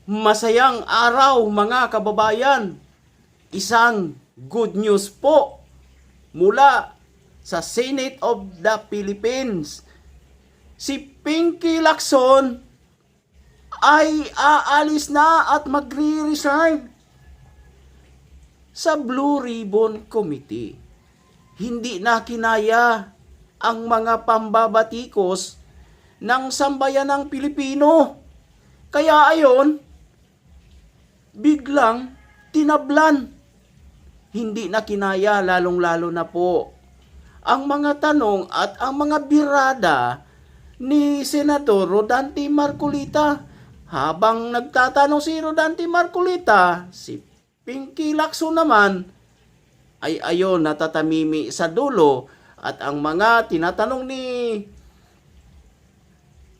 Masayang araw mga kababayan. Isang good news po mula sa Senate of the Philippines. Si Pinky Lacson ay aalis na at magre-resign sa Blue Ribbon Committee. Hindi na kinaya ang mga pambabatikos ng sambayanang Pilipino. Kaya ayon, biglang tinablan. Hindi na kinaya, lalong-lalo na po ang mga tanong at ang mga birada ni Senador Rodante Marcolita. Habang nagtatanong si Rodante Marcolita, si Pinky Lacson naman ay ayon, natatamimi sa dulo. At ang mga tinatanong ni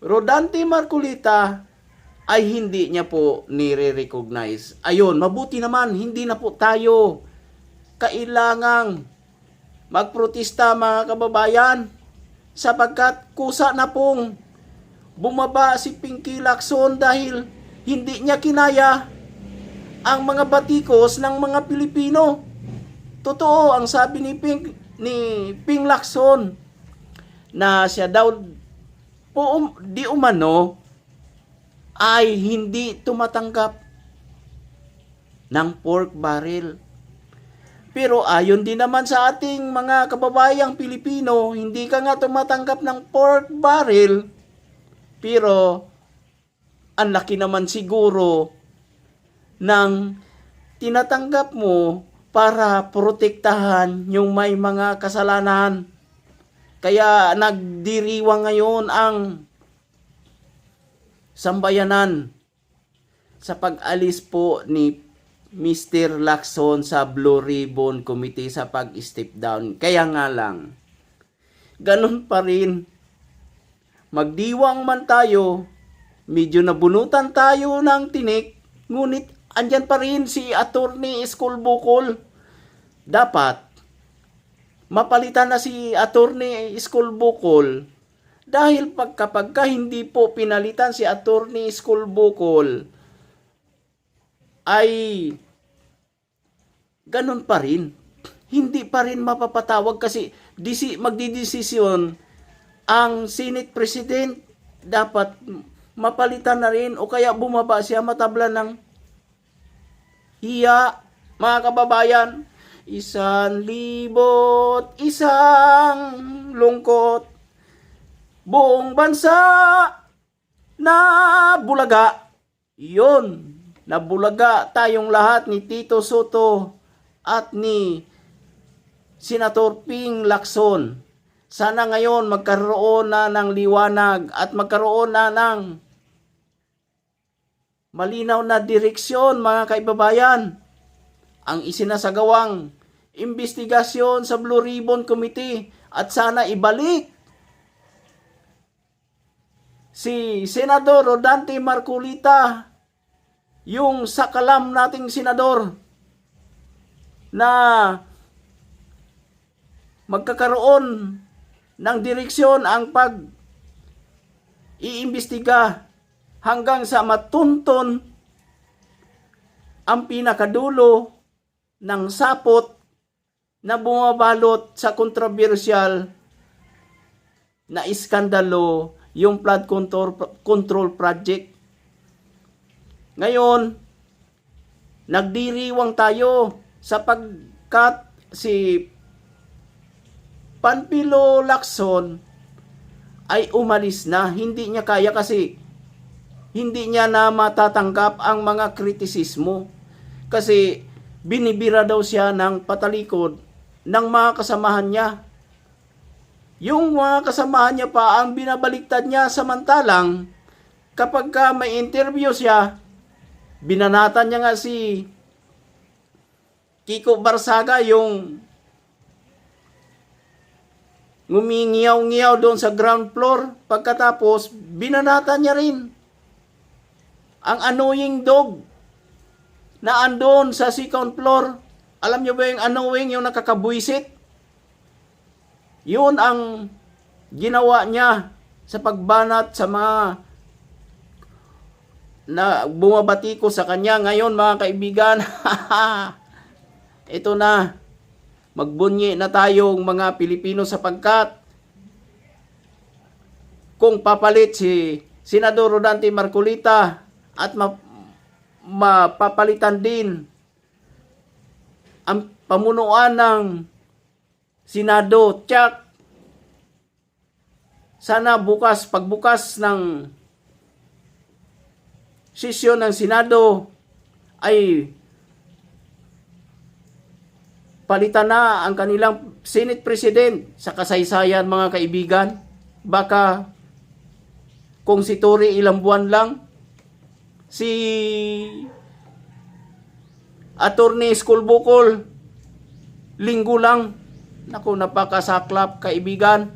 Rodante Marcolita ay hindi niya po nire-recognize. Ayun, mabuti naman, hindi na po tayo kailangang magprotesta mga kababayan, sapagkat kusa na pong bumaba si Pinky Lacson dahil hindi niya kinaya ang mga batikos ng mga Pilipino. Totoo ang sabi ni Ping Lacson na siya daw po di umano ay hindi tumatanggap ng pork barrel. Pero ayon din naman sa ating mga kababayang Pilipino, hindi ka nga tumatanggap ng pork barrel, pero ang laki naman siguro ng tinatanggap mo para protektahan yung may mga kasalanan. Kaya nagdiriwang ngayon ang sambayanan sa pag-alis po ni Mr. Lacson sa Blue Ribbon Committee sa pag-step down. Kaya nga lang, ganun pa rin, magdiwang man tayo, medyo nabunutan tayo ng tinik, ngunit andyan pa rin si Attorney Escolbocol. Dapat mapalitan na si Attorney Escolbocol. Dahil kapag hindi po pinalitan si Attorney Escolbocol, ay ganun pa rin. Hindi pa rin mapapatawag kasi magdidesisyon ang Senate President. Dapat mapalitan na rin o kaya bumaba siya, matabla ng hiya. Mga kababayan, 1,000 isang lungkot, buong bansa na bulaga. Iyon, nabulaga tayong lahat ni Tito Soto at ni Senator Ping Lacson. Sana ngayon magkaroon na ng liwanag at magkaroon na ng malinaw na direksyon mga kaibabayan. Ang isinasagawang investigasyon sa Blue Ribbon Committee at sana ibalik si Senador Rodante Marcolita, yung sakalam nating senador, na magkakaroon ng direksyon ang pag-iimbestiga hanggang sa matunton ang pinakadulo ng sapot na bumabalot sa kontrobersyal na iskandalo, yung flood control project. Ngayon, nagdiriwang tayo sapagkat si Panfilo Lacson ay umalis na. Hindi niya kaya kasi hindi niya na matatanggap ang mga kritisismo. Kasi binibira daw siya ng patalikod ng mga kasamahan niya. Yung mga kasamahan niya pa ang binabaliktad niya, samantalang kapag may interview siya, binanatan niya nga si Kiko Barsaga, yung ngumingiyaw-ngiyaw doon sa ground floor. Pagkatapos, binanatan niya rin ang annoying dog na andon sa second floor. Alam niyo ba yung annoying, yung nakakabwisit? Yun ang ginawa niya sa pagbanat sa mga na bumabati ko sa kanya ngayon mga kaibigan. Ito na, magbunyi na tayong mga Pilipino sapagkat kung papalit si Senador Rodante Marcolita at mapapalitan din ang pamunuan ng Senado, tsak, sana pagbukas ng sesyon ng Senado ay palitan na ang kanilang Senate President sa kasaysayan mga kaibigan. Baka kung si Tory ilang buwan lang, si Attorney Skulbukol linggo lang. Naku, napakasaklap kaibigan.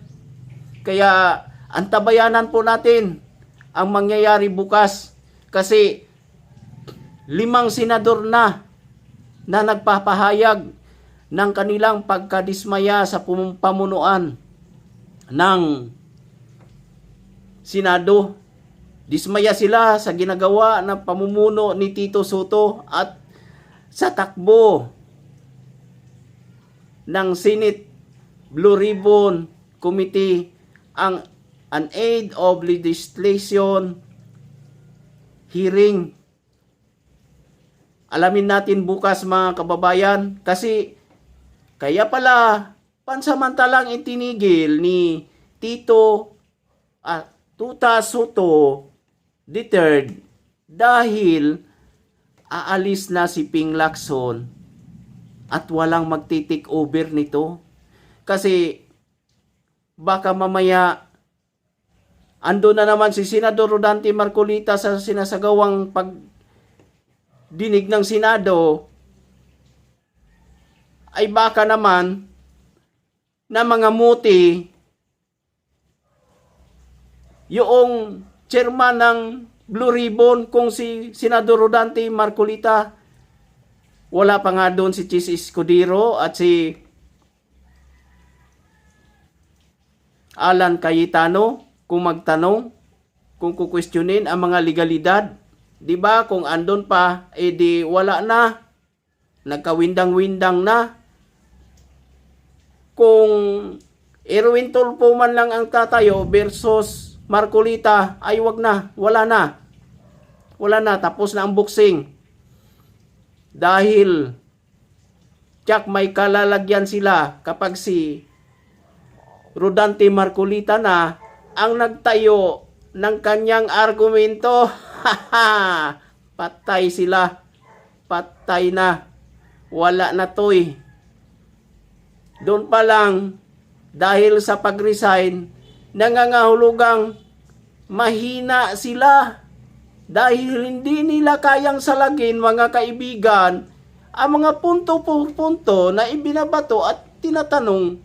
Kaya antabayanan po natin ang mangyayari bukas. Kasi 5 senador na nagpapahayag ng kanilang pagkadismaya sa pamunuan ng Senado. Dismaya sila sa ginagawa ng pamumuno ni Tito Soto at sa takbo ng Senate Blue Ribbon Committee ang an aid of legislation hearing. Alamin natin bukas mga kababayan, kasi kaya pala pansamantalang itinigil ni Tuta Soto III dahil aalis na si Ping Lacson at walang magti-take over nito. Kasi baka mamaya ando na naman si Senador Rodante Marcolita sa sinasagawang pagdinig ng Senado, ay baka naman na mga muti yung chairman ng Blue Ribbon kung si Senador Rodante Marcolita. Wala pa nga doon si Chis Escudero at si Alan Cayetano kung magtanong, kung kukwestiyonin ang mga legalidad. Diba? Kung andon pa, di wala na. Nagkawindang-windang na. Kung Erwin Tulfo man lang ang tatayo versus Marcolita, ay wag na. Wala na. Wala na. Tapos na ang boxing. Dahil tsak may kalalagyan sila kapag si Rodante Marcolita na ang nagtayo ng kanyang argumento. Patay sila. Patay na. Wala na to'y. Doon pa lang, dahil sa pag-resign, nangangahulugang mahina sila. Dahil hindi nila kayang salagin, mga kaibigan, ang mga punto-punto na ibinabato at tinatanong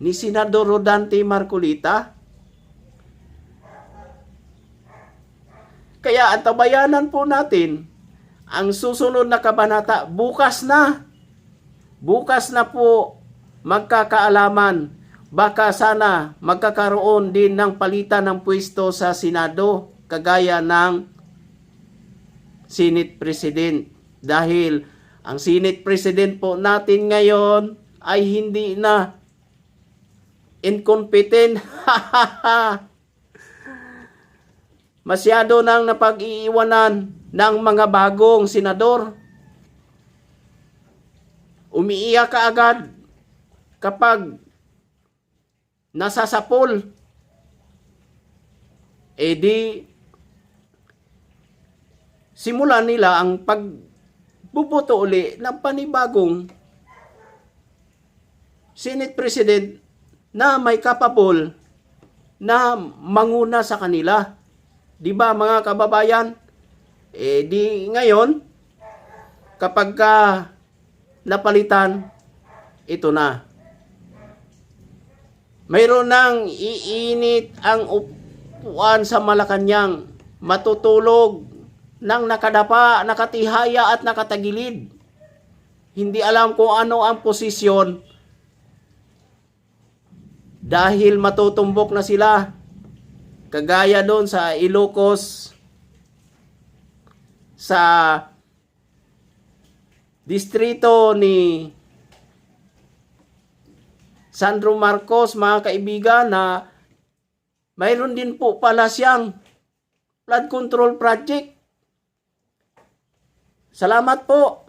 ni Senador Rodante Marcolita. Kaya antabayanan po natin ang susunod na kabanata. Bukas na po magkakaalaman. Baka sana magkakaroon din ng palitan ng pwesto sa Senado kagaya ng Senate President. Dahil ang Senate President po natin ngayon ay hindi na incompetent. Masyado nang napag-iiwanan ng mga bagong senador. Umiiyak ka agad kapag nasasapol. Di simulan nila ang pagbubuto uli ng panibagong Senate President na may capable na manguna sa kanila. Di ba mga kababayan? Di ngayon, kapag napalitan, ito na. Mayroon nang iinit ang upuan sa Malacanang. Matutulog nang nakadapa, nakatihaya at nakatagilid. Hindi alam kung ano ang posisyon. Dahil matutumbok na sila. Kagaya doon sa Ilocos sa distrito ni Sandro Marcos, mga kaibigan, na mayroon din po pala siyang flood control project. Salamat po.